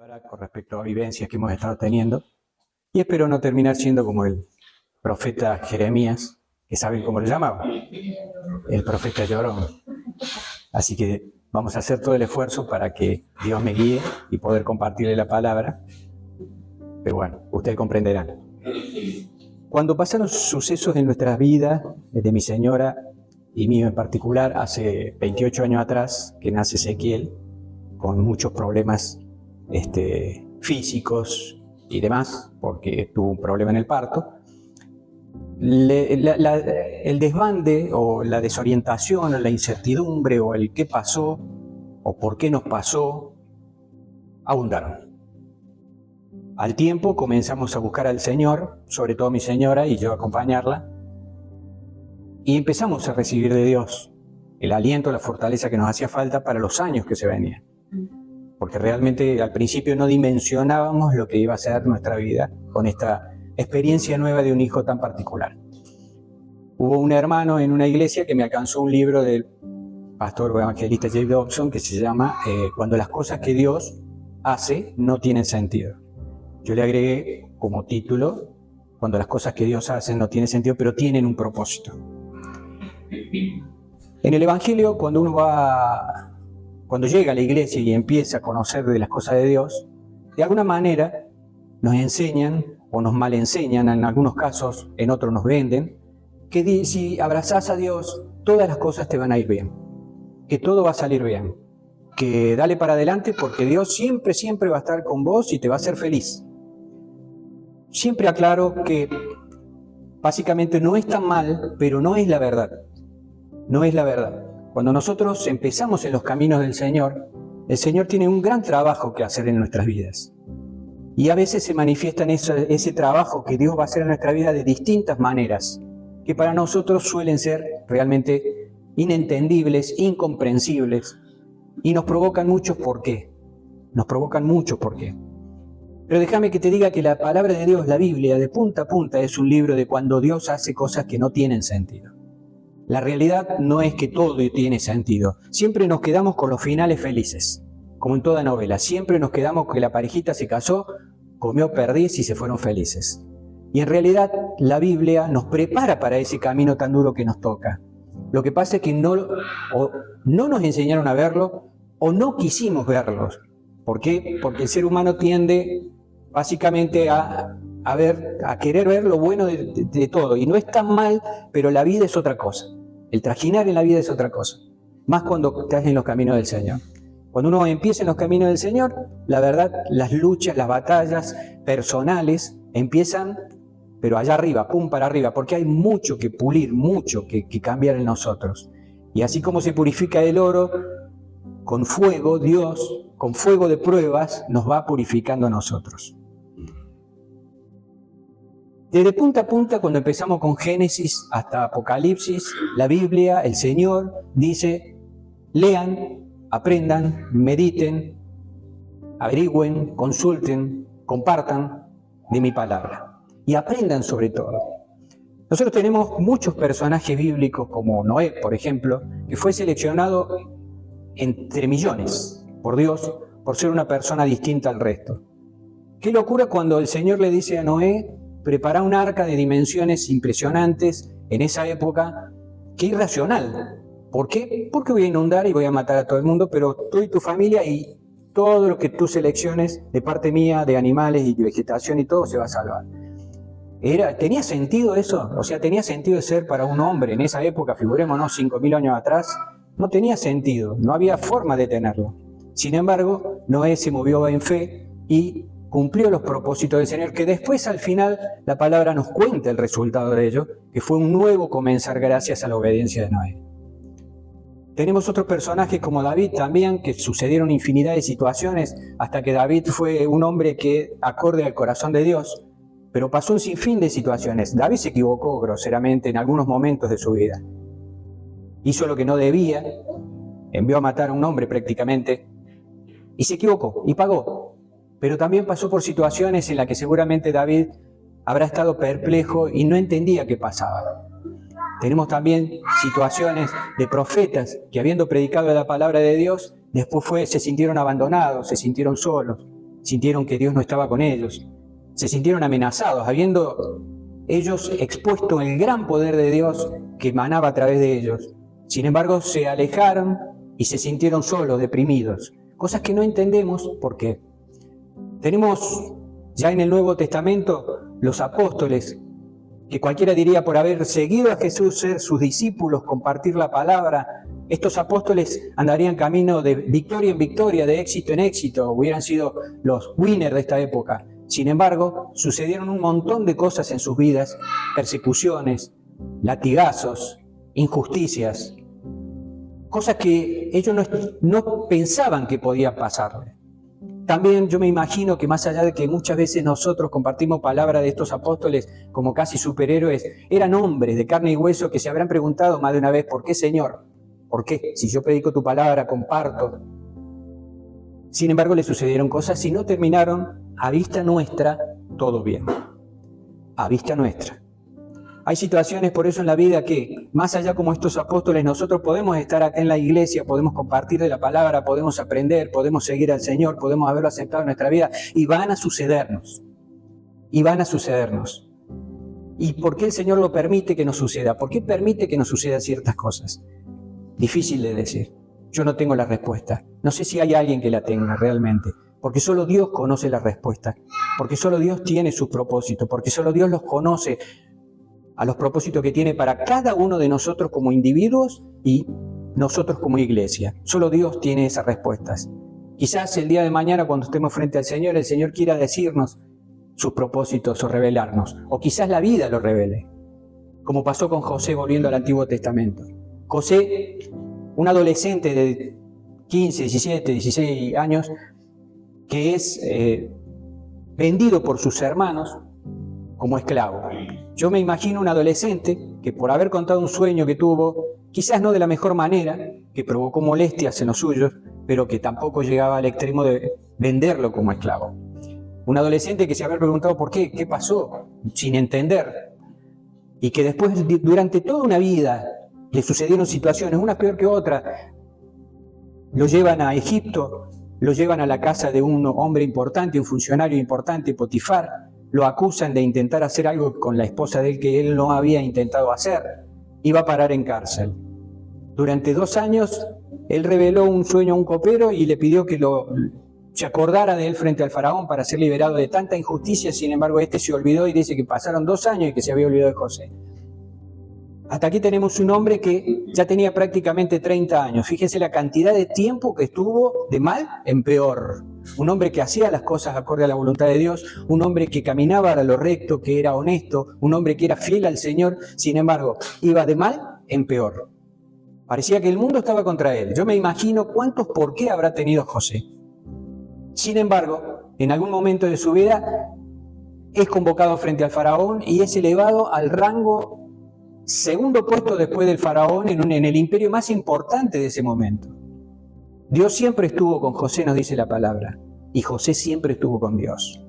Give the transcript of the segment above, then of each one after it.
palabra con respecto a vivencias que hemos estado teniendo y espero no terminar siendo como el profeta Jeremías, que saben cómo lo llamaba, el profeta llorón. Así que vamos a hacer todo el esfuerzo para que Dios me guíe y poder compartirle la palabra, pero bueno, ustedes comprenderán. Cuando pasaron sucesos en nuestras vidas, de mi señora y mío en particular, hace 28 años atrás, que nace Ezequiel, con muchos problemas físicos y demás, porque tuvo un problema en el parto, el desbande o la desorientación o la incertidumbre o el qué pasó o por qué nos pasó, abundaron. Al tiempo comenzamos a buscar al Señor, sobre todo mi señora y yo a acompañarla, y empezamos a recibir de Dios el aliento, la fortaleza que nos hacía falta para los años que se venían. Porque realmente al principio no dimensionábamos lo que iba a ser nuestra vida con esta experiencia nueva de un hijo tan particular. Hubo un hermano en una iglesia que me alcanzó un libro del pastor o evangelista J. Dobson que se llama Cuando las cosas que Dios hace no tienen sentido. Yo le agregué como título Cuando las cosas que Dios hace no tienen sentido, pero tienen un propósito. En el evangelio, cuando llega a la iglesia y empieza a conocer de las cosas de Dios, de alguna manera nos enseñan o nos malenseñan, en algunos casos, en otros nos venden, que si abrazás a Dios, todas las cosas te van a ir bien, que todo va a salir bien, que dale para adelante porque Dios siempre, siempre va a estar con vos y te va a hacer feliz. Siempre aclaro que básicamente no es tan mal, pero no es la verdad. No es la verdad. Cuando nosotros empezamos en los caminos del Señor, el Señor tiene un gran trabajo que hacer en nuestras vidas. Y a veces se manifiesta en ese trabajo que Dios va a hacer en nuestra vida de distintas maneras, que para nosotros suelen ser realmente inentendibles, incomprensibles, y nos provocan muchos por qué. Nos provocan muchos por qué. Pero déjame que te diga que la palabra de Dios, la Biblia, de punta a punta, es un libro de cuando Dios hace cosas que no tienen sentido. La realidad no es que todo tiene sentido. Siempre nos quedamos con los finales felices, como en toda novela. Siempre nos quedamos con que la parejita se casó, comió perdiz y se fueron felices. Y en realidad la Biblia nos prepara para ese camino tan duro que nos toca. Lo que pasa es que no nos enseñaron a verlo o no quisimos verlos. ¿Por qué? Porque el ser humano tiende básicamente a querer ver lo bueno de todo. Y no es tan mal, pero la vida es otra cosa. El trajinar en la vida es otra cosa. Más cuando estás en los caminos del Señor. Cuando uno empieza en los caminos del Señor, la verdad, las luchas, las batallas personales empiezan, pero allá arriba, pum para arriba, porque hay mucho que pulir, mucho que cambiar en nosotros. Y así como se purifica el oro, con fuego, Dios, con fuego de pruebas, nos va purificando a nosotros. Desde punta a punta, cuando empezamos con Génesis hasta Apocalipsis, la Biblia, el Señor dice, lean, aprendan, mediten, averigüen, consulten, compartan de mi palabra y aprendan sobre todo. Nosotros tenemos muchos personajes bíblicos como Noé, por ejemplo, que fue seleccionado entre millones por Dios por ser una persona distinta al resto. Qué locura cuando el Señor le dice a Noé, prepara un arca de dimensiones impresionantes en esa época, qué irracional. ¿Por qué? Porque voy a inundar y voy a matar a todo el mundo, pero tú y tu familia y todo lo que tú selecciones de parte mía, de animales y de vegetación y todo se va a salvar. ¿Tenía sentido eso? O sea, ¿tenía sentido ser para un hombre en esa época, figurémonos 5.000 años atrás? No tenía sentido, no había forma de tenerlo. Sin embargo, Noé se movió en fe y cumplió los propósitos del Señor, que después al final la palabra nos cuenta el resultado de ello, que fue un nuevo comenzar gracias a la obediencia de Noé. Tenemos otros personajes como David también, que sucedieron infinidad de situaciones, hasta que David fue un hombre que acorde al corazón de Dios, pero pasó un sinfín de situaciones. David se equivocó groseramente en algunos momentos de su vida. Hizo lo que no debía, envió a matar a un hombre prácticamente, y se equivocó, y pagó. Pero también pasó por situaciones en las que seguramente David habrá estado perplejo y no entendía qué pasaba. Tenemos también situaciones de profetas que habiendo predicado la palabra de Dios, después se sintieron abandonados, se sintieron solos, sintieron que Dios no estaba con ellos, se sintieron amenazados, habiendo ellos expuesto el gran poder de Dios que emanaba a través de ellos. Sin embargo, se alejaron y se sintieron solos, deprimidos. Cosas que no entendemos porque tenemos ya en el Nuevo Testamento los apóstoles, que cualquiera diría por haber seguido a Jesús, ser sus discípulos, compartir la palabra. Estos apóstoles andarían camino de victoria en victoria, de éxito en éxito, hubieran sido los winners de esta época. Sin embargo, sucedieron un montón de cosas en sus vidas, persecuciones, latigazos, injusticias, cosas que ellos no pensaban que podían pasarles. También yo me imagino que más allá de que muchas veces nosotros compartimos palabras de estos apóstoles como casi superhéroes, eran hombres de carne y hueso que se habrán preguntado más de una vez, ¿por qué, Señor? ¿Por qué? Si yo predico tu palabra, comparto. Sin embargo, le sucedieron cosas y no terminaron a vista nuestra todo bien. A vista nuestra. Hay situaciones por eso en la vida que, más allá como estos apóstoles, nosotros podemos estar acá en la iglesia, podemos compartir de la palabra, podemos aprender, podemos seguir al Señor, podemos haberlo aceptado en nuestra vida y van a sucedernos. Y van a sucedernos. ¿Y por qué el Señor lo permite que nos suceda? ¿Por qué permite que nos sucedan ciertas cosas? Difícil de decir. Yo no tengo la respuesta. No sé si hay alguien que la tenga realmente. Porque solo Dios conoce la respuesta. Porque solo Dios tiene sus propósitos. Porque solo Dios los conoce a los propósitos que tiene para cada uno de nosotros como individuos y nosotros como iglesia. Solo Dios tiene esas respuestas. Quizás el día de mañana cuando estemos frente al Señor, el Señor quiera decirnos sus propósitos o revelarnos. O quizás la vida lo revele. Como pasó con José volviendo al Antiguo Testamento. José, un adolescente de 15, 17, 16 años, que es vendido por sus hermanos como esclavo. Yo me imagino un adolescente que por haber contado un sueño que tuvo, quizás no de la mejor manera, que provocó molestias en los suyos, pero que tampoco llegaba al extremo de venderlo como esclavo. Un adolescente que se había preguntado por qué pasó, sin entender, y que después, durante toda una vida, le sucedieron situaciones, unas peor que otras. Lo llevan a Egipto, lo llevan a la casa de un hombre importante, un funcionario importante, Potifar. Lo acusan de intentar hacer algo con la esposa de él que él no había intentado hacer. Iba a parar en cárcel. Durante 2 años, él reveló un sueño a un copero y le pidió que se acordara de él frente al faraón para ser liberado de tanta injusticia. Sin embargo, este se olvidó y dice que pasaron 2 años y que se había olvidado de José. Hasta aquí tenemos un hombre que ya tenía prácticamente 30 años. Fíjense la cantidad de tiempo que estuvo de mal en peor. Un hombre que hacía las cosas acorde a la voluntad de Dios, un hombre que caminaba a lo recto, que era honesto, un hombre que era fiel al Señor. Sin embargo, iba de mal en peor. Parecía que el mundo estaba contra él. Yo me imagino cuántos por qué habrá tenido José. Sin embargo, en algún momento de su vida es convocado frente al faraón y es elevado al rango segundo puesto después del faraón en el imperio más importante de ese momento. Dios siempre estuvo con José, nos dice la palabra, y José siempre estuvo con Dios.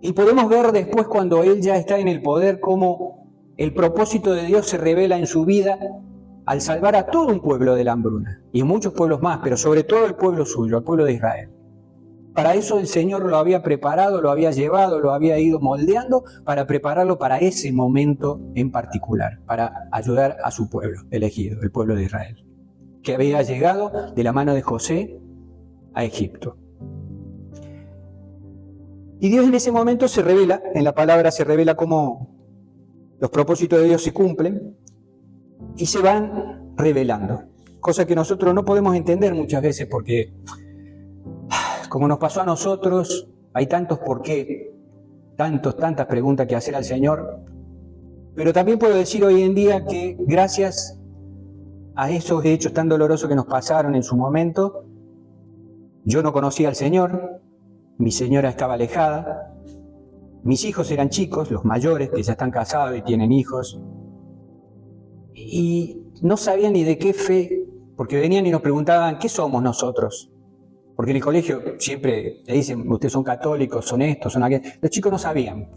Y podemos ver después cuando él ya está en el poder cómo el propósito de Dios se revela en su vida al salvar a todo un pueblo de la hambruna, y muchos pueblos más, pero sobre todo el pueblo suyo, el pueblo de Israel. Para eso el Señor lo había preparado, lo había llevado, lo había ido moldeando para prepararlo para ese momento en particular, para ayudar a su pueblo elegido, el pueblo de Israel, que había llegado de la mano de José a Egipto. Y Dios en ese momento se revela, en la palabra se revela cómo los propósitos de Dios se cumplen y se van revelando, cosa que nosotros no podemos entender muchas veces porque como nos pasó a nosotros, hay tantos por qué, tantas preguntas que hacer al Señor. Pero también puedo decir hoy en día que gracias a esos hechos tan dolorosos que nos pasaron en su momento, yo no conocía al Señor, mi señora estaba alejada, mis hijos eran chicos, los mayores que ya están casados y tienen hijos, y no sabían ni de qué fe, porque venían y nos preguntaban, ¿qué somos nosotros? Porque en el colegio siempre le dicen, ustedes son católicos, son estos, son aquellos. Los chicos no sabían.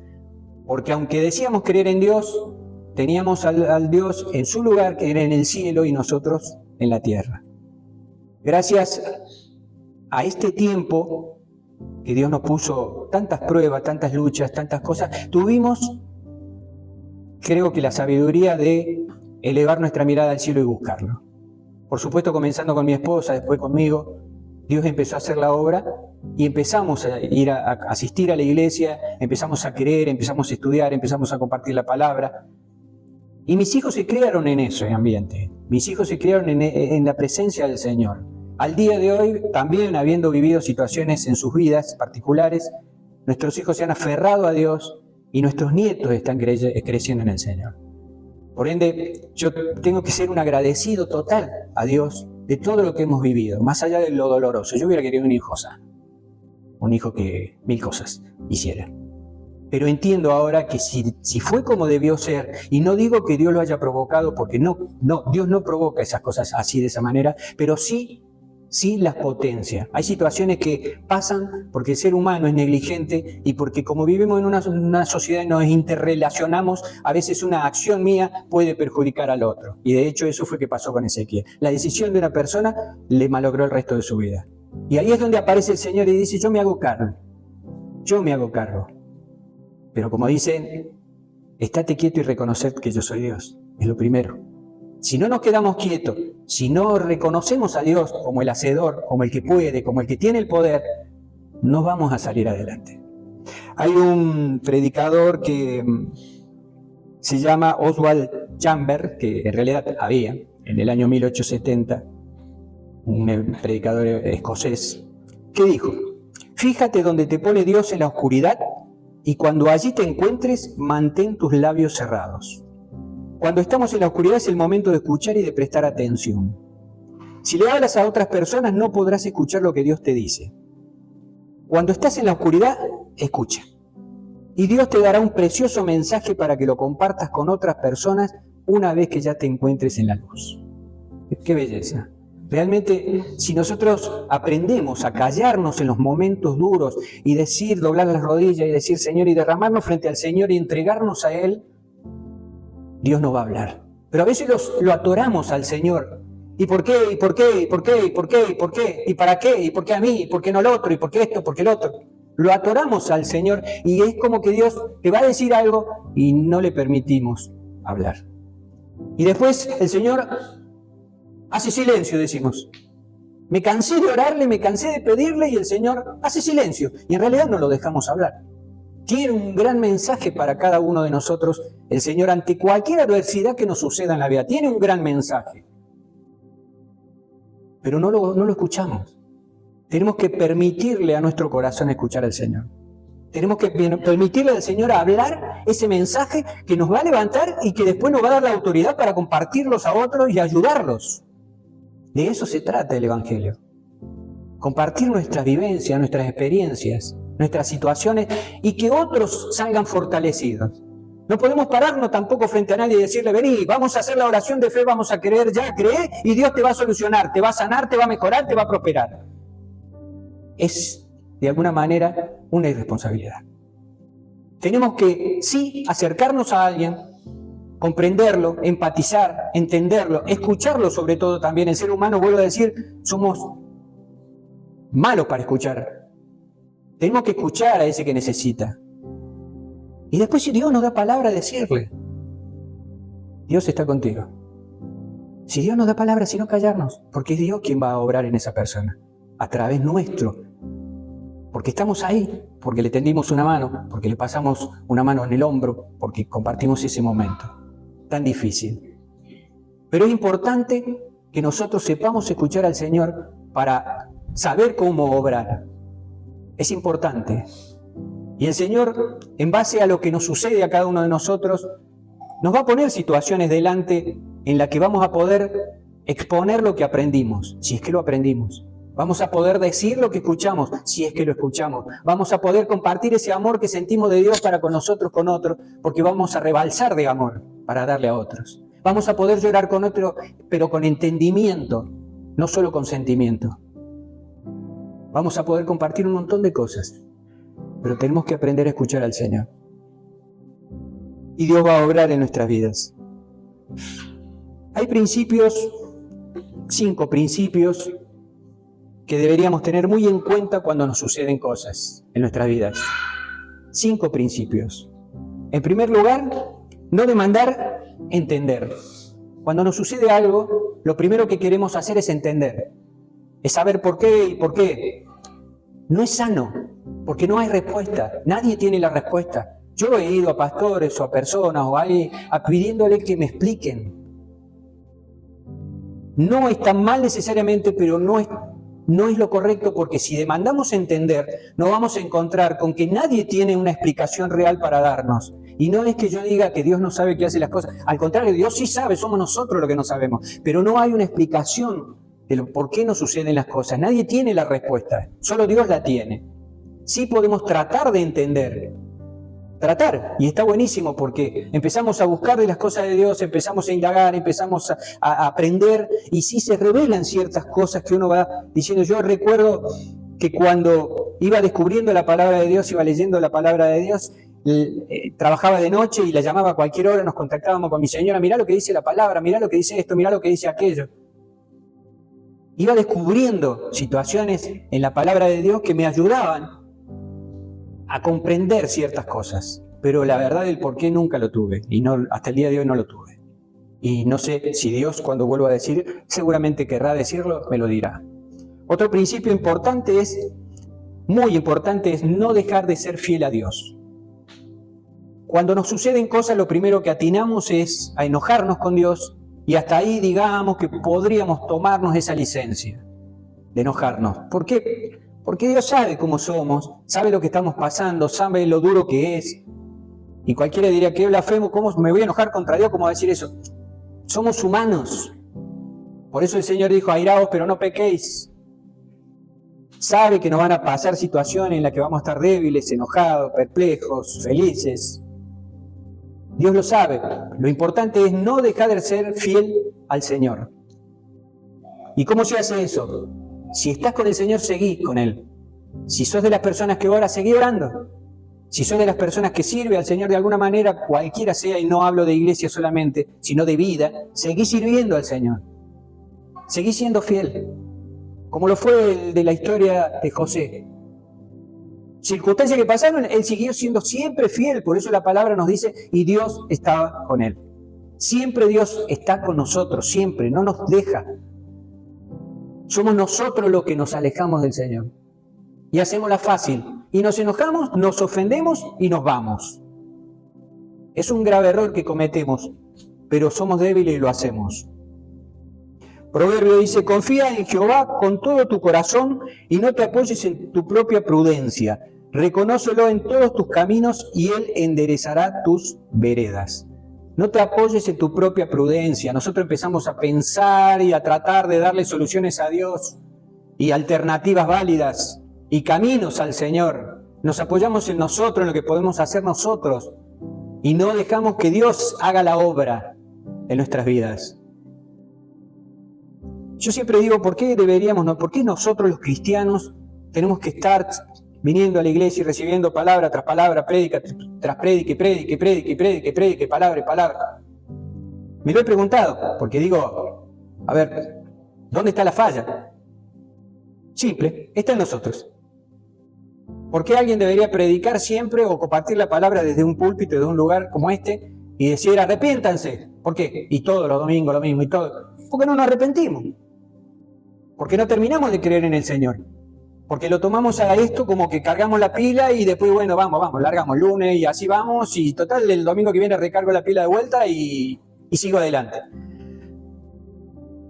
Porque aunque decíamos creer en Dios, teníamos al Dios en su lugar, que era en el cielo, y nosotros en la tierra. Gracias a este tiempo que Dios nos puso tantas pruebas, tantas luchas, tantas cosas, tuvimos, creo que la sabiduría de elevar nuestra mirada al cielo y buscarlo. Por supuesto, comenzando con mi esposa, después conmigo, Dios empezó a hacer la obra y empezamos a ir a asistir a la iglesia, empezamos a creer, empezamos a estudiar, empezamos a compartir la palabra. Y mis hijos se criaron en ese ambiente. Mis hijos se criaron en la presencia del Señor. Al día de hoy, también habiendo vivido situaciones en sus vidas particulares, nuestros hijos se han aferrado a Dios y nuestros nietos están creciendo en el Señor. Por ende, yo tengo que ser un agradecido total a Dios de todo lo que hemos vivido, más allá de lo doloroso. Yo hubiera querido un hijo sano, un hijo que 1000 cosas hiciera. Pero entiendo ahora que si fue como debió ser, y no digo que Dios lo haya provocado, porque no, Dios no provoca esas cosas así de esa manera, pero sí las potencia. Hay situaciones que pasan porque el ser humano es negligente y porque como vivimos en una sociedad y nos interrelacionamos, a veces una acción mía puede perjudicar al otro. Y de hecho eso fue que pasó con Ezequiel. La decisión de una persona le malogró el resto de su vida. Y ahí es donde aparece el Señor y dice, yo me hago cargo. Yo me hago cargo. Pero como dicen, estate quieto y reconocer que yo soy Dios. Es lo primero. Si no nos quedamos quietos, si no reconocemos a Dios como el hacedor, como el que puede, como el que tiene el poder, no vamos a salir adelante. Hay un predicador que se llama Oswald Chambers, que en realidad había en el año 1870, un predicador escocés, que dijo, fíjate donde te pone Dios en la oscuridad y cuando allí te encuentres, mantén tus labios cerrados. Cuando estamos en la oscuridad es el momento de escuchar y de prestar atención. Si le hablas a otras personas no podrás escuchar lo que Dios te dice. Cuando estás en la oscuridad, escucha. Y Dios te dará un precioso mensaje para que lo compartas con otras personas una vez que ya te encuentres en la luz. ¡Qué belleza! Realmente, si nosotros aprendemos a callarnos en los momentos duros y decir, doblar las rodillas y decir, Señor, y derramarnos frente al Señor y entregarnos a Él, Dios nos va a hablar. Pero a veces lo atoramos al Señor. ¿Y por qué? ¿Y por qué? ¿Y por qué? ¿Y por qué? ¿Y por qué? ¿Y para qué? ¿Y por qué a mí? ¿Y por qué no al otro? ¿Y por qué esto? ¿Por qué el otro? Lo atoramos al Señor y es como que Dios te va a decir algo y no le permitimos hablar. Y después el Señor hace silencio, decimos. Me cansé de orarle, me cansé de pedirle y el Señor hace silencio. Y en realidad no lo dejamos hablar. Tiene un gran mensaje para cada uno de nosotros, el Señor, ante cualquier adversidad que nos suceda en la vida. Tiene un gran mensaje. Pero no lo escuchamos. Tenemos que permitirle a nuestro corazón escuchar al Señor. Tenemos que permitirle al Señor hablar ese mensaje que nos va a levantar y que después nos va a dar la autoridad para compartirlos a otros y ayudarlos. De eso se trata el Evangelio. Compartir nuestras vivencias, nuestras experiencias, nuestras situaciones y que otros salgan fortalecidos. No podemos pararnos tampoco frente a nadie y decirle, vení, vamos a hacer la oración de fe, vamos a creer, ya cree y Dios te va a solucionar, te va a sanar, te va a mejorar, te va a prosperar. Es, de alguna manera, una irresponsabilidad. Tenemos que, sí, acercarnos a alguien, comprenderlo, empatizar, entenderlo, escucharlo sobre todo también. El ser humano, vuelvo a decir, somos malos para escuchar. Tenemos que escuchar a ese que necesita. Y después si Dios nos da palabra, decirle, Dios está contigo. Si Dios nos da palabra, si no callarnos, porque es Dios quien va a obrar en esa persona, a través nuestro. Porque estamos ahí, porque le tendimos una mano, porque le pasamos una mano en el hombro, porque compartimos ese momento tan difícil. Pero es importante que nosotros sepamos escuchar al Señor para saber cómo obrar. Es importante. Y el Señor, en base a lo que nos sucede a cada uno de nosotros, nos va a poner situaciones delante en las que vamos a poder exponer lo que aprendimos, si es que lo aprendimos. Vamos a poder decir lo que escuchamos, si es que lo escuchamos. Vamos a poder compartir ese amor que sentimos de Dios para con nosotros, con otros, porque vamos a rebalsar de amor para darle a otros. Vamos a poder llorar con otros, pero con entendimiento, no solo con sentimiento. Vamos a poder compartir un montón de cosas, pero tenemos que aprender a escuchar al Señor. Y Dios va a obrar en nuestras vidas. Hay principios, 5 principios, que deberíamos tener muy en cuenta cuando nos suceden cosas en nuestras vidas. 5 principios. En primer lugar, no demandar entender. Cuando nos sucede algo, lo primero que queremos hacer es entender. Es saber por qué y por qué. No es sano, porque no hay respuesta. Nadie tiene la respuesta. Yo he ido a pastores o a personas o a alguien pidiéndole que me expliquen. No está mal necesariamente, pero no es lo correcto, porque si demandamos entender, nos vamos a encontrar con que nadie tiene una explicación real para darnos. Y no es que yo diga que Dios no sabe qué hace las cosas. Al contrario, Dios sí sabe, somos nosotros los que no sabemos. Pero no hay una explicación de por qué nos suceden las cosas. Nadie tiene la respuesta, solo Dios la tiene. Sí podemos tratar de entender. Tratar, y está buenísimo porque empezamos a buscar de las cosas de Dios, empezamos a indagar, empezamos a aprender, y sí se revelan ciertas cosas que uno va diciendo. Yo recuerdo que cuando iba descubriendo la palabra de Dios, iba leyendo la palabra de Dios, trabajaba de noche y la llamaba a cualquier hora, nos contactábamos con mi señora, mirá lo que dice la palabra, mirá lo que dice esto, mirá lo que dice aquello. Iba descubriendo situaciones en la palabra de Dios que me ayudaban a comprender ciertas cosas, pero la verdad del por qué nunca lo tuve, y no, hasta el día de hoy no lo tuve. Y no sé si Dios, cuando vuelva a decir, seguramente querrá decirlo, me lo dirá. Otro principio importante muy importante, es no dejar de ser fiel a Dios. Cuando nos suceden cosas, lo primero que atinamos es a enojarnos con Dios, y hasta ahí digamos que podríamos tomarnos esa licencia de enojarnos. ¿Por qué? Porque Dios sabe cómo somos, sabe lo que estamos pasando, sabe lo duro que es. Y cualquiera diría que blasfemo, ¿cómo me voy a enojar contra Dios? ¿Cómo decir eso? Somos humanos. Por eso el Señor dijo, airaos, pero no pequéis. Sabe que nos van a pasar situaciones en las que vamos a estar débiles, enojados, perplejos, felices. Dios lo sabe. Lo importante es no dejar de ser fiel al Señor. ¿Y cómo se hace eso? Si estás con el Señor, seguí con Él. Si sos de las personas que ora, seguí orando. Si sos de las personas que sirve al Señor de alguna manera, cualquiera sea, y no hablo de iglesia solamente, sino de vida, seguí sirviendo al Señor. Seguí siendo fiel. Como lo fue el de la historia de José. Circunstancias que pasaron, él siguió siendo siempre fiel. Por eso la palabra nos dice, y Dios estaba con él. Siempre Dios está con nosotros, siempre, no nos deja. Somos nosotros los que nos alejamos del Señor. Y hacemos la fácil. Y nos enojamos, nos ofendemos y nos vamos. Es un grave error que cometemos, pero somos débiles y lo hacemos. Proverbio dice, confía en Jehová con todo tu corazón y no te apoyes en tu propia prudencia. Reconócelo en todos tus caminos y Él enderezará tus veredas. No te apoyes en tu propia prudencia. Nosotros empezamos a pensar y a tratar de darle soluciones a Dios y alternativas válidas y caminos al Señor. Nos apoyamos en nosotros, en lo que podemos hacer nosotros, y no dejamos que Dios haga la obra en nuestras vidas. Yo siempre digo, ¿por qué nosotros los cristianos tenemos que estar viniendo a la iglesia y recibiendo palabra tras palabra, prédica tras prédica, prédica, palabra y palabra? Me lo he preguntado, porque digo, a ver, ¿dónde está la falla? Simple, está en nosotros. ¿Por qué alguien debería predicar siempre o compartir la palabra desde un púlpito, de un lugar como este, y decir, arrepiéntanse? ¿Por qué? Y todos los domingos lo mismo y todo. Porque no nos arrepentimos. Porque no terminamos de creer en el Señor. Porque lo tomamos a esto como que cargamos la pila y después, bueno, vamos, largamos el lunes y así vamos, y total, el domingo que viene recargo la pila de vuelta y sigo adelante.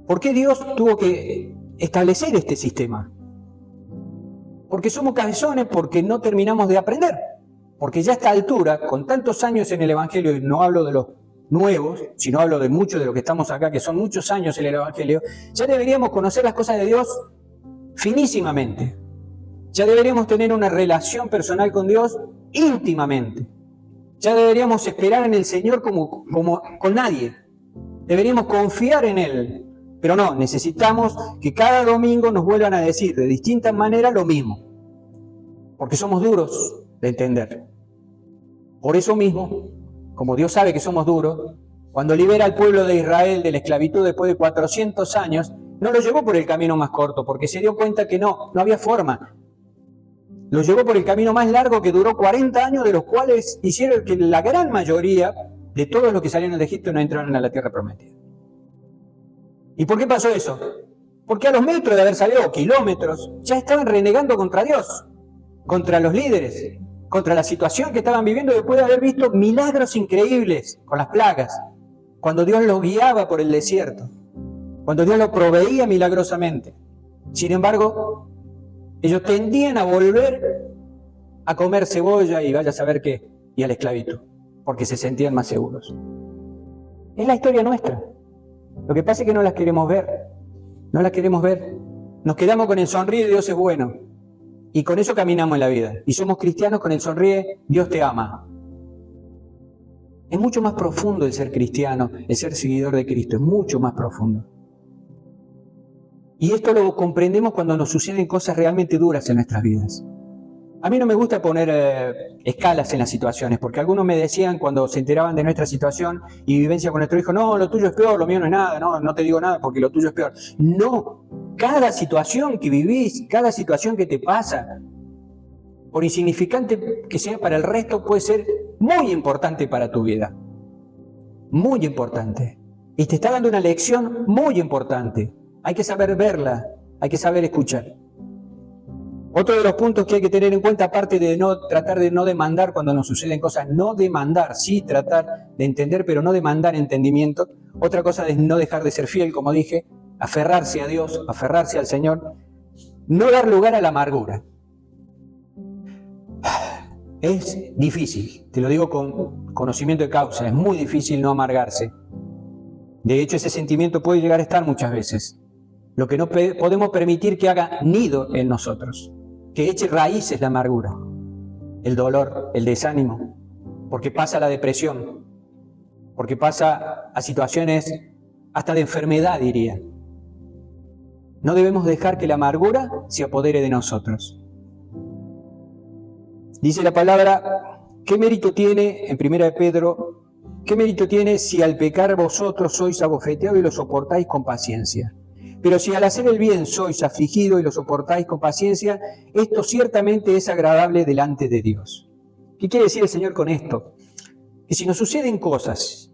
¿Por qué Dios tuvo que establecer este sistema? Porque somos cabezones, porque no terminamos de aprender. Porque ya a esta altura, con tantos años en el Evangelio, y no hablo de los nuevos, sino hablo de muchos de los que estamos acá, que son muchos años en el Evangelio, ya deberíamos conocer las cosas de Dios finísimamente. Ya deberíamos tener una relación personal con Dios íntimamente. Ya deberíamos esperar en el Señor como con nadie. Deberíamos confiar en Él. Pero no, necesitamos que cada domingo nos vuelvan a decir de distintas maneras lo mismo. Porque somos duros de entender. Por eso mismo, como Dios sabe que somos duros, cuando libera al pueblo de Israel de la esclavitud después de 400 años, No lo llevó por el camino más corto, porque se dio cuenta que no había forma. Lo llevó por el camino más largo, que duró 40 años, de los cuales hicieron que la gran mayoría de todos los que salieron de Egipto no entraron a la tierra prometida. ¿Y por qué pasó eso? Porque a los metros de haber salido, kilómetros, ya estaban renegando contra Dios, contra los líderes, contra la situación que estaban viviendo después de haber visto milagros increíbles con las plagas, cuando Dios los guiaba por el desierto, cuando Dios los proveía milagrosamente. Sin embargo, ellos tendían a volver a comer cebolla y vaya a saber qué, y a la esclavitud, porque se sentían más seguros. Es la historia nuestra. Lo que pasa es que no las queremos ver. No las queremos ver. Nos quedamos con el sonríe, Dios es bueno. Y con eso caminamos en la vida. Y somos cristianos con el sonríe, Dios te ama. Es mucho más profundo el ser cristiano, el ser seguidor de Cristo. Es mucho más profundo. Y esto lo comprendemos cuando nos suceden cosas realmente duras en nuestras vidas. A mí no me gusta poner escalas en las situaciones, porque algunos me decían cuando se enteraban de nuestra situación y vivencia con nuestro hijo, no, lo tuyo es peor, lo mío no es nada, no te digo nada porque lo tuyo es peor. No, cada situación que vivís, cada situación que te pasa, por insignificante que sea para el resto, puede ser muy importante para tu vida. Muy importante. Y te está dando una lección muy importante. Hay que saber verla, hay que saber escuchar. Otro de los puntos que hay que tener en cuenta, aparte de tratar de no demandar cuando nos suceden cosas, no demandar, sí tratar de entender, pero no demandar entendimiento. Otra cosa es no dejar de ser fiel, como dije, aferrarse a Dios, aferrarse al Señor, no dar lugar a la amargura. Es difícil, te lo digo con conocimiento de causa, es muy difícil no amargarse. De hecho, ese sentimiento puede llegar a estar muchas veces. Lo que no podemos permitir que haga nido en nosotros, que eche raíces la amargura, el dolor, el desánimo, porque pasa a la depresión, porque pasa a situaciones hasta de enfermedad, diría. No debemos dejar que la amargura se apodere de nosotros. Dice la palabra, ¿qué mérito tiene, en 1 Pedro, qué mérito tiene si al pecar vosotros sois abofeteados y lo soportáis con paciencia? Pero si al hacer el bien sois afligidos y lo soportáis con paciencia, esto ciertamente es agradable delante de Dios. ¿Qué quiere decir el Señor con esto? Que si nos suceden cosas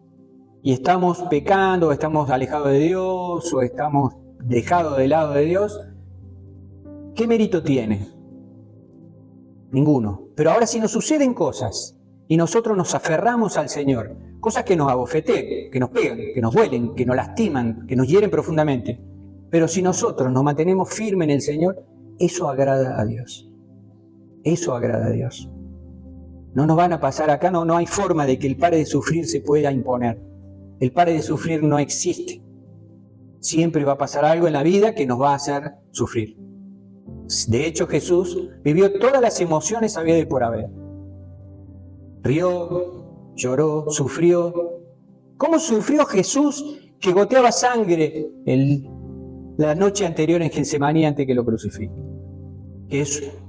y estamos pecando, o estamos alejados de Dios, o estamos dejados del lado de Dios, ¿qué mérito tiene? Ninguno. Pero ahora si nos suceden cosas y nosotros nos aferramos al Señor, cosas que nos abofeteen, que nos pegan, que nos duelen, que nos lastiman, que nos hieren profundamente, pero si nosotros nos mantenemos firmes en el Señor, eso agrada a Dios. Eso agrada a Dios. No nos van a pasar acá, no hay forma de que el pare de sufrir se pueda imponer. El pare de sufrir no existe. Siempre va a pasar algo en la vida que nos va a hacer sufrir. De hecho, Jesús vivió todas las emociones habidas y por haber. Rió, lloró, sufrió. ¿Cómo sufrió Jesús que goteaba sangre la noche anterior en Getsemaní antes que lo crucifiquen?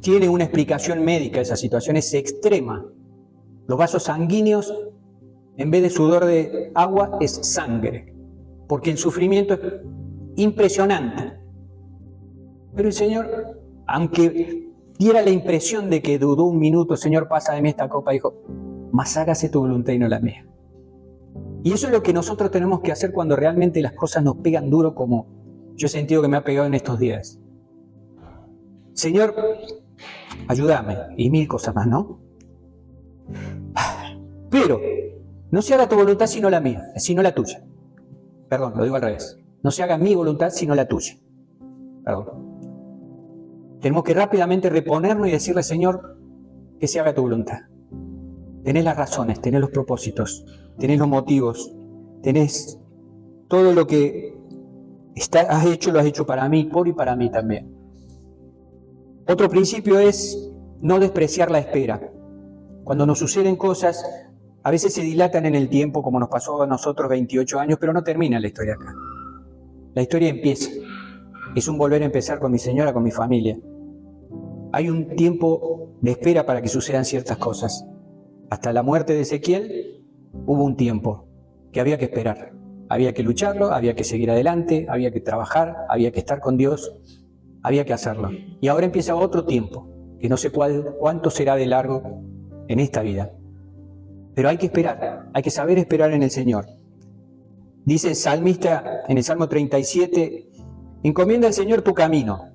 Tiene una explicación médica esa situación, es extrema. Los vasos sanguíneos, en vez de sudor de agua, es sangre, porque el sufrimiento es impresionante. Pero el Señor, aunque diera la impresión de que dudó un minuto, Señor, pasa de mí esta copa, dijo, mas hágase tu voluntad y no la mía. Y eso es lo que nosotros tenemos que hacer cuando realmente las cosas nos pegan duro, como yo he sentido que me ha pegado en estos días. Señor, ayúdame, y mil cosas más, ¿no? Pero no se haga tu voluntad sino la mía, sino la tuya. Perdón, lo digo al revés. No se haga mi voluntad sino la tuya. Perdón. Tenemos que rápidamente reponernos y decirle, Señor, que se haga tu voluntad. Tenés las razones, tenés los propósitos, tenés los motivos, tenés todo lo que has hecho, lo has hecho para mí, por y para mí también. Otro principio es no despreciar la espera. Cuando nos suceden cosas, a veces se dilatan en el tiempo, como nos pasó a nosotros 28 años, pero no termina la historia acá. La historia empieza. Es un volver a empezar con mi señora, con mi familia. Hay un tiempo de espera para que sucedan ciertas cosas. Hasta la muerte de Ezequiel hubo un tiempo que había que esperar. había que lucharlo, había que seguir adelante, había que trabajar, había que estar con Dios, había que hacerlo. Y ahora empieza otro tiempo, que no sé cuánto será de largo en esta vida. Pero hay que esperar, hay que saber esperar en el Señor. Dice el salmista en el Salmo 37, encomienda al Señor tu camino,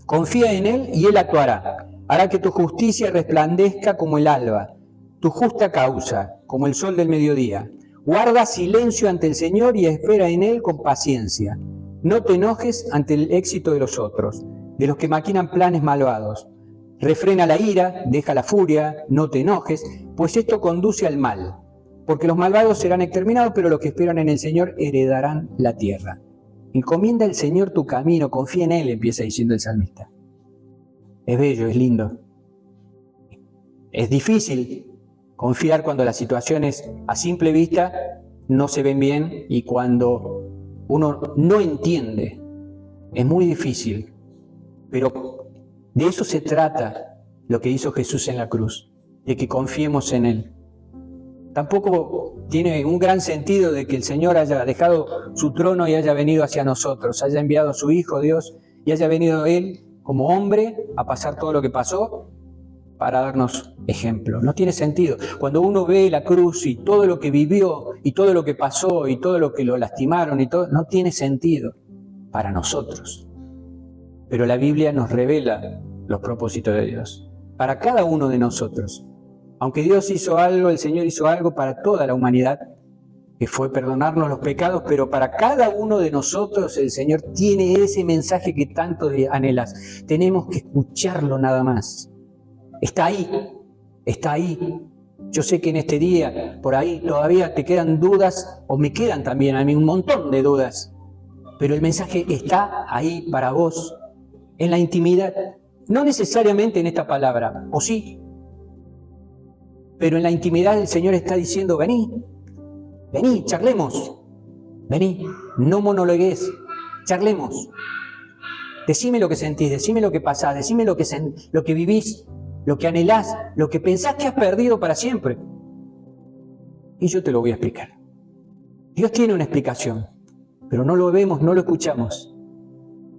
confía en Él y Él actuará. Hará que tu justicia resplandezca como el alba, tu justa causa como el sol del mediodía. Guarda silencio ante el Señor y espera en Él con paciencia. No te enojes ante el éxito de los otros, de los que maquinan planes malvados. Refrena la ira, deja la furia, no te enojes, pues esto conduce al mal. Porque los malvados serán exterminados, pero los que esperan en el Señor heredarán la tierra. Encomienda al Señor tu camino, confía en Él, empieza diciendo el salmista. Es bello, es lindo. Es difícil confiar cuando las situaciones a simple vista no se ven bien y cuando uno no entiende. Es muy difícil. Pero de eso se trata lo que hizo Jesús en la cruz, de que confiemos en Él. Tampoco tiene un gran sentido de que el Señor haya dejado su trono y haya venido hacia nosotros, haya enviado a su Hijo Dios y haya venido Él como hombre a pasar todo lo que pasó para darnos ejemplo. No tiene sentido. Cuando uno ve la cruz y todo lo que vivió y todo lo que pasó y todo lo que lo lastimaron y todo, no tiene sentido para nosotros. Pero la Biblia nos revela los propósitos de Dios para cada uno de nosotros. Aunque Dios hizo algo, el Señor hizo algo para toda la humanidad, que fue perdonarnos los pecados, pero para cada uno de nosotros el Señor tiene ese mensaje que tanto anhelas. Tenemos que escucharlo nada más. Está ahí, está ahí. Yo sé que en este día, por ahí, todavía te quedan dudas, o me quedan también a mí un montón de dudas, pero el mensaje está ahí para vos, en la intimidad. No necesariamente en esta palabra, o sí, pero en la intimidad el Señor está diciendo, vení, vení, charlemos, vení, no monologues, charlemos. Decime lo que sentís, decime lo que pasás, decime lo que vivís, lo que anhelás, lo que pensás que has perdido para siempre. Y yo te lo voy a explicar. Dios tiene una explicación, pero no lo vemos, no lo escuchamos.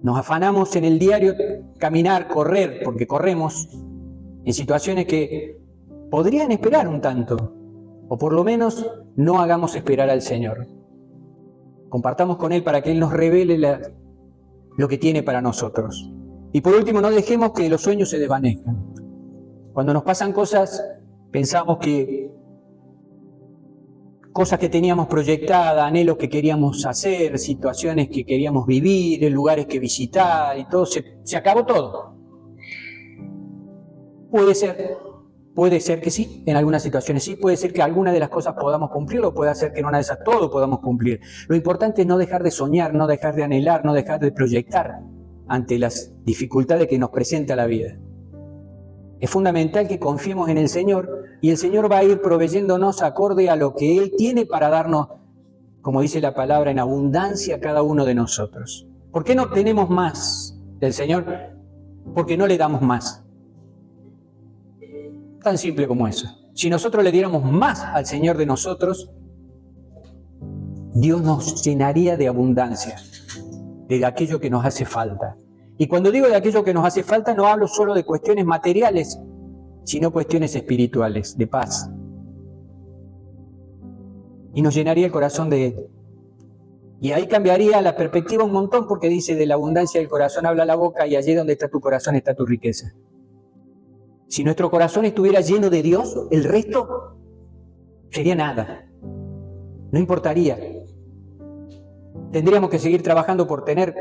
Nos afanamos en el diario caminar, correr, porque corremos en situaciones que podrían esperar un tanto, o por lo menos no hagamos esperar al Señor. Compartamos con Él para que Él nos revele lo que tiene para nosotros. Y por último, no dejemos que los sueños se desvanezcan. Cuando nos pasan cosas, pensamos que cosas que teníamos proyectadas, anhelos que queríamos hacer, situaciones que queríamos vivir, lugares que visitar y todo, se acabó todo. Puede ser que sí, en algunas situaciones sí, puede ser que alguna de las cosas podamos cumplirlo, puede ser que en una de esas todo podamos cumplir. Lo importante es no dejar de soñar, no dejar de anhelar, no dejar de proyectar ante las dificultades que nos presenta la vida. Es fundamental que confiemos en el Señor y el Señor va a ir proveyéndonos acorde a lo que Él tiene para darnos, como dice la palabra, en abundancia a cada uno de nosotros. ¿Por qué no tenemos más del Señor? Porque no le damos más. Tan simple como eso. Si nosotros le diéramos más al Señor de nosotros, Dios nos llenaría de abundancia, de aquello que nos hace falta. Y cuando digo de aquello que nos hace falta, no hablo solo de cuestiones materiales, sino cuestiones espirituales, de paz. Y nos llenaría el corazón de Él. Y ahí cambiaría la perspectiva un montón, porque dice, de la abundancia del corazón habla la boca, y allí donde está tu corazón está tu riqueza. Si nuestro corazón estuviera lleno de Dios, el resto sería nada. No importaría. Tendríamos que seguir trabajando por tener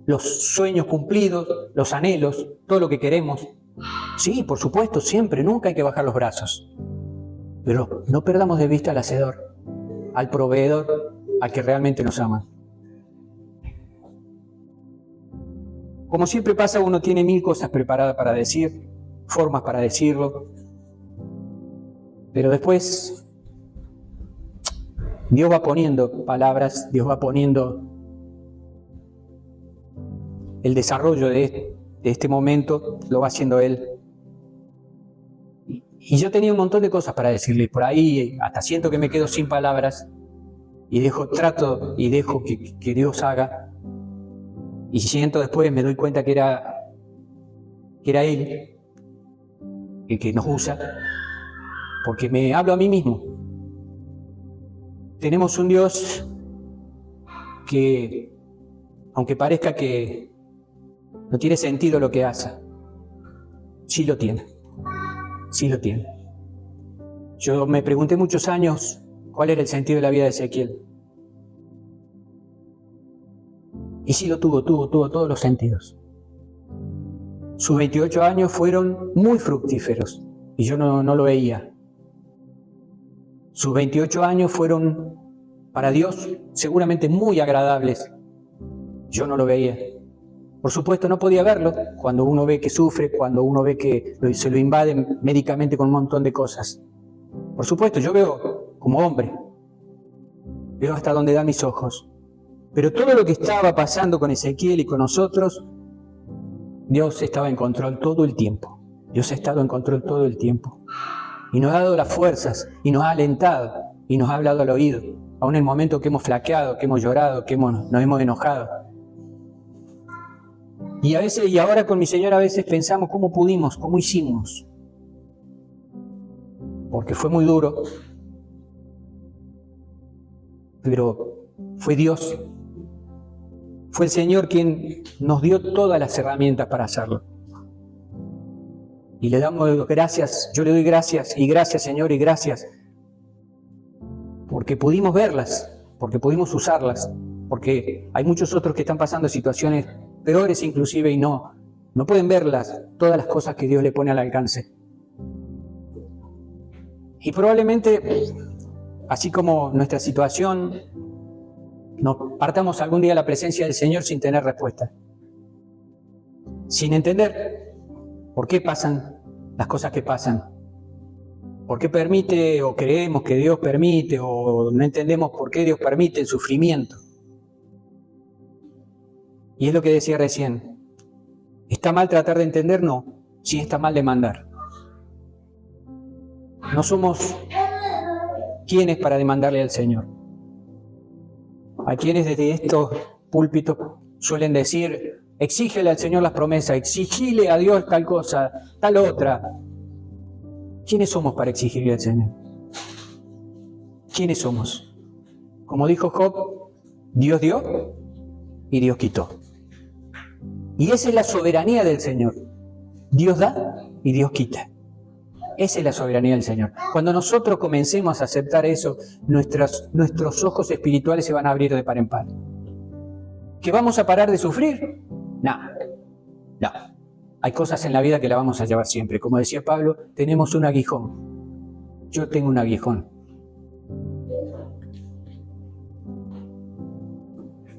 los sueños cumplidos, los anhelos, todo lo que queremos. Sí, por supuesto, siempre, nunca hay que bajar los brazos. Pero no perdamos de vista al Hacedor, al Proveedor, al que realmente nos ama. Como siempre pasa, uno tiene 1000 cosas preparadas para decir, formas para decirlo, pero después Dios va poniendo palabras, Dios va poniendo el desarrollo de este momento, lo va haciendo Él. Y yo tenía un montón de cosas para decirle, por ahí hasta siento que me quedo sin palabras, y trato y dejo que Dios haga, y siento después, me doy cuenta que era Él el que nos usa, porque me hablo a mí mismo. Tenemos un Dios que, aunque parezca que no tiene sentido lo que hace, sí lo tiene. Sí lo tiene. Yo me pregunté muchos años cuál era el sentido de la vida de Ezequiel. Y sí lo tuvo todos los sentidos. Sus 28 años fueron muy fructíferos y yo no lo veía. Sus 28 años fueron para Dios seguramente muy agradables. Yo no lo veía. Por supuesto no podía verlo cuando uno ve que sufre, cuando uno ve que se lo invaden médicamente con un montón de cosas. Por supuesto, yo veo como hombre, veo hasta donde dan mis ojos. Pero todo lo que estaba pasando con Ezequiel y con nosotros, Dios estaba en control todo el tiempo. Dios ha estado en control todo el tiempo. Y nos ha dado las fuerzas, y nos ha alentado, y nos ha hablado al oído, aún en el momento que hemos flaqueado, que hemos llorado, que nos hemos enojado. Y ahora con mi señora a veces pensamos cómo pudimos, cómo hicimos. Porque fue muy duro. Pero fue Dios. Fue el Señor quien nos dio todas las herramientas para hacerlo. Y le damos gracias, yo le doy gracias, y gracias Señor, y gracias. Porque pudimos verlas, porque pudimos usarlas, porque hay muchos otros que están pasando situaciones peores inclusive y no pueden verlas, todas las cosas que Dios le pone al alcance. Y probablemente, así como nuestra situación, nos partamos algún día a la presencia del Señor sin tener respuesta, sin entender por qué pasan las cosas que pasan, por qué permite o creemos que Dios permite o no entendemos por qué Dios permite el sufrimiento. Y es lo que decía recién. ¿Está mal tratar de entender? No. Sí está mal demandar. No somos quienes para demandarle al Señor. Hay quienes desde estos púlpitos suelen decir, exígele al Señor las promesas, exigile a Dios tal cosa, tal otra. ¿Quiénes somos para exigirle al Señor? ¿Quiénes somos? Como dijo Job, Dios dio y Dios quitó. Y esa es la soberanía del Señor. Dios da y Dios quita. Esa es la soberanía del Señor. Cuando nosotros comencemos a aceptar eso, nuestros ojos espirituales se van a abrir de par en par. ¿Que vamos a parar de sufrir? No. Hay cosas en la vida que la vamos a llevar siempre. Como decía Pablo, tenemos un aguijón. Yo tengo un aguijón.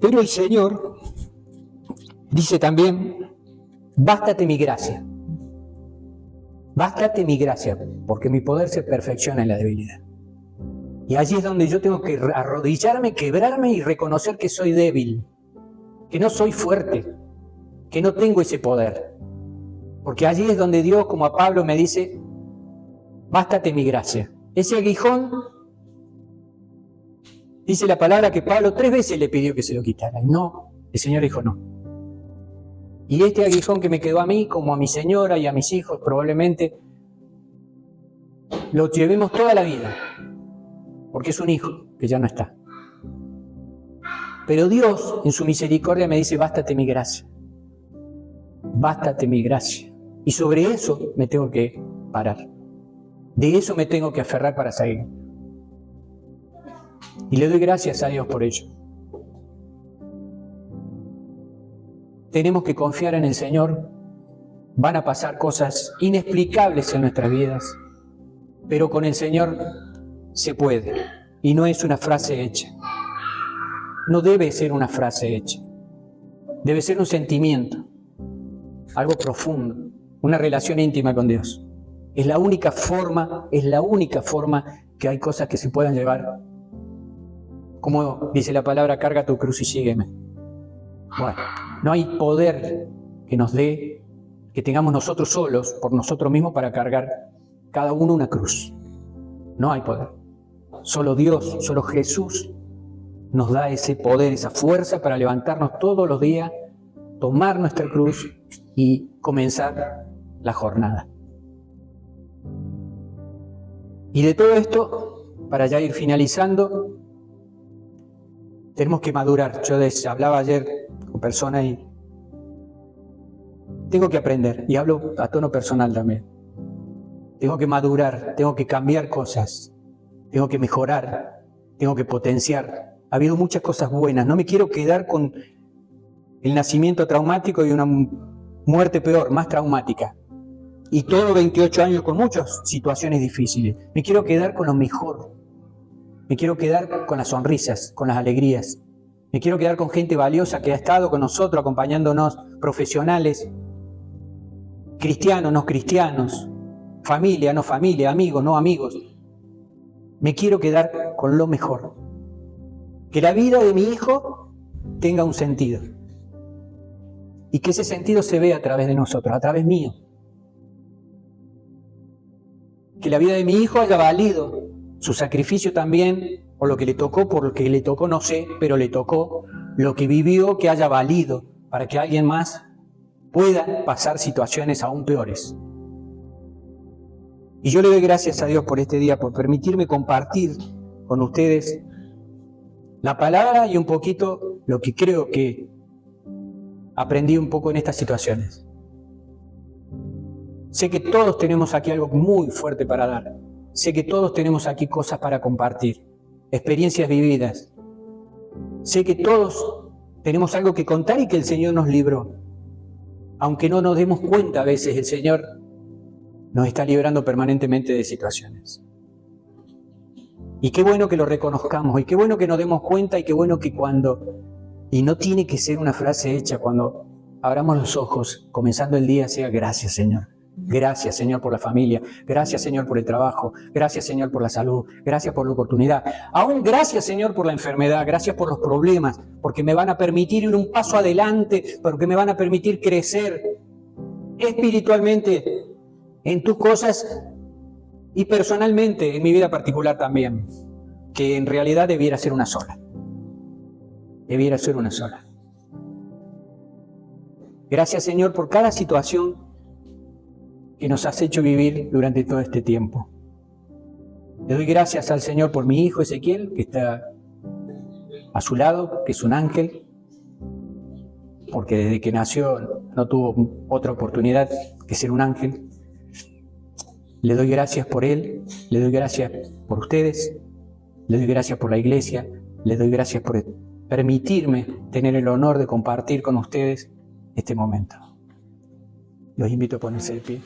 Pero el Señor dice también, bástate mi gracia. Bástate mi gracia, porque mi poder se perfecciona en la debilidad. Y allí es donde yo tengo que arrodillarme, quebrarme y reconocer que soy débil, que no soy fuerte, que no tengo ese poder. Porque allí es donde Dios, como a Pablo, me dice, bástate mi gracia. Ese aguijón, dice la palabra que Pablo 3 veces le pidió que se lo quitara. Y no, el Señor dijo no. Y este aguijón que me quedó a mí, como a mi señora y a mis hijos, probablemente lo llevemos toda la vida, porque es un hijo que ya no está. Pero Dios, en su misericordia, me dice, bástate mi gracia. Bástate mi gracia. Y sobre eso me tengo que parar. De eso me tengo que aferrar para seguir. Y le doy gracias a Dios por ello. Tenemos que confiar en el Señor. Van a pasar cosas inexplicables en nuestras vidas, pero con el Señor se puede. Y no es una frase hecha. No debe ser una frase hecha. Debe ser un sentimiento, algo profundo, una relación íntima con Dios. Es la única forma que hay cosas que se puedan llevar. Como dice la palabra, carga tu cruz y sígueme. Bueno, no hay poder que nos dé, que tengamos nosotros solos, por nosotros mismos, para cargar cada uno una cruz. No hay poder. Solo Dios, solo Jesús nos da ese poder, esa fuerza para levantarnos todos los días, tomar nuestra cruz y comenzar la jornada. Y de todo esto, para ya ir finalizando, tenemos que madurar. Yo hablaba ayer con personas y tengo que aprender, y hablo a tono personal también. Tengo que madurar, tengo que cambiar cosas, tengo que mejorar, tengo que potenciar. Ha habido muchas cosas buenas, no me quiero quedar con el nacimiento traumático y una muerte peor, más traumática. Y todo 28 años con muchas situaciones difíciles. Me quiero quedar con lo mejor. Me quiero quedar con las sonrisas, con las alegrías. Me quiero quedar con gente valiosa que ha estado con nosotros, acompañándonos, profesionales, cristianos, no cristianos, familia, no familia, amigos, no amigos. Me quiero quedar con lo mejor. Que la vida de mi hijo tenga un sentido. Y que ese sentido se vea a través de nosotros, a través mío. Que la vida de mi hijo haya valido su sacrificio también, o lo que le tocó, por lo que le tocó, no sé, pero le tocó, lo que vivió, que haya valido, para que alguien más pueda pasar situaciones aún peores. Y yo le doy gracias a Dios por este día, por permitirme compartir con ustedes la palabra y un poquito lo que creo que aprendí un poco en estas situaciones. Sé que todos tenemos aquí algo muy fuerte para dar. Sé que todos tenemos aquí cosas para compartir, experiencias vividas. Sé que todos tenemos algo que contar y que el Señor nos libró. Aunque no nos demos cuenta, a veces el Señor nos está librando permanentemente de situaciones. Y qué bueno que lo reconozcamos, y qué bueno que nos demos cuenta, y qué bueno que y no tiene que ser una frase hecha, cuando abramos los ojos, comenzando el día, sea gracias, Señor. Gracias, Señor, por la familia. Gracias, Señor, por el trabajo. Gracias, Señor, por la salud. Gracias por la oportunidad. Aún gracias, Señor, por la enfermedad. Gracias por los problemas, porque me van a permitir ir un paso adelante, porque me van a permitir crecer espiritualmente en tus cosas y personalmente en mi vida particular también, que en realidad debiera ser una sola. Debiera ser una sola. Gracias, Señor, por cada situación que nos has hecho vivir durante todo este tiempo. Le doy gracias al Señor por mi hijo Ezequiel, que está a su lado, que es un ángel, porque desde que nació no tuvo otra oportunidad que ser un ángel. Le doy gracias por él, le doy gracias por ustedes, le doy gracias por la iglesia, le doy gracias por permitirme tener el honor de compartir con ustedes este momento. Los invito a ponerse de pie.